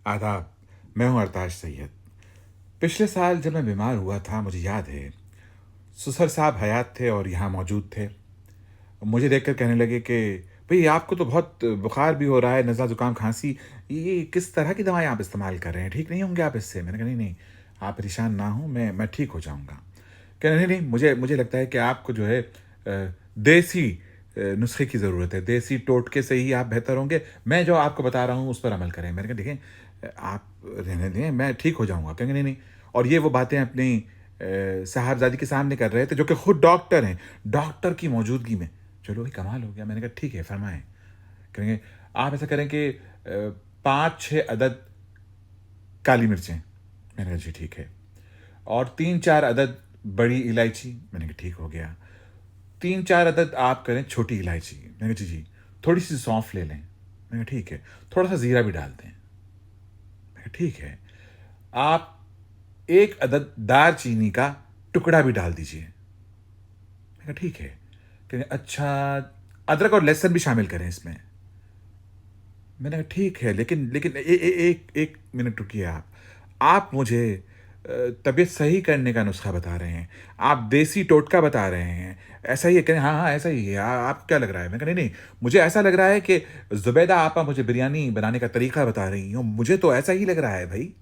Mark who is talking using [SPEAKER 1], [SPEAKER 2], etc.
[SPEAKER 1] आदाब। मैं हूँ अरताश सैयद। पिछले साल जब मैं बीमार हुआ था, मुझे याद है, सुसर साहब हयात थे और यहाँ मौजूद थे। मुझे देखकर कहने लगे कि भई आपको तो बहुत बुखार भी हो रहा है, नज़ला, ज़ुकाम, खाँसी, ये किस तरह की दवाएँ आप इस्तेमाल कर रहे हैं? ठीक नहीं होंगे आप इससे? मैंने कहा, नहीं, आप परेशान ना हों, मैं ठीक हो जाऊँगा। कह रहे, नहीं, मुझे मुझे लगता है कि आपको जो है देसी नुस्खे की ज़रूरत है, देसी टोटके से ही आप बेहतर होंगे। मैं जो आपको बता रहा हूँ, उस पर अमल करें। मैंने कहा, देखें, आप रहने दें, मैं ठीक हो जाऊँगा। कहेंगे, नहीं। और ये वो बातें अपनी साहबज़ादी के सामने कर रहे थे, जो कि खुद डॉक्टर हैं, डॉक्टर की मौजूदगी में। चलो भाई, कमाल हो गया। मैंने कहा, ठीक है, फ़रमाएँ। कहेंगे, आप ऐसा करें कि 5-6 अदद काली मिर्चें। मैंने कहा, जी ठीक है। और 3-4 अदद बड़ी इलायची। मैंने कहा, ठीक हो गया। 3-4 अदद आप करें छोटी इलायची। मैंने कहा, जी। थोड़ी-सी सौंफ ले लें। मैंने कहा, ठीक है। थोड़ा-सा ज़ीरा भी डाल दें। मैंने कहा, ठीक है। आप 1 अदद दालचीनी का टुकड़ा भी डाल दीजिए। मैंने कहा, ठीक है। कहेंगे, अच्छा, अदरक और लहसुन भी शामिल करें इसमें। मैंने कहा, ठीक है, लेकिन लेकिन ए ए एक 1 मिनट रुकिए आप। आप मुझे तबीयत सही करने का नुस्खा बता रहे हैं। आप देसी टोटका बता रहे हैं। ऐसा ही है? कहें, हाँ, ऐसा ही है। आपको क्या लग रहा है? मैंने कहा, नहीं, मुझे ऐसा लग रहा है कि ज़ुबैदा आपा मुझे बिरयानी बनाने का तरीका बता रही हों। मुझे तो ऐसा ही लग रहा है भई।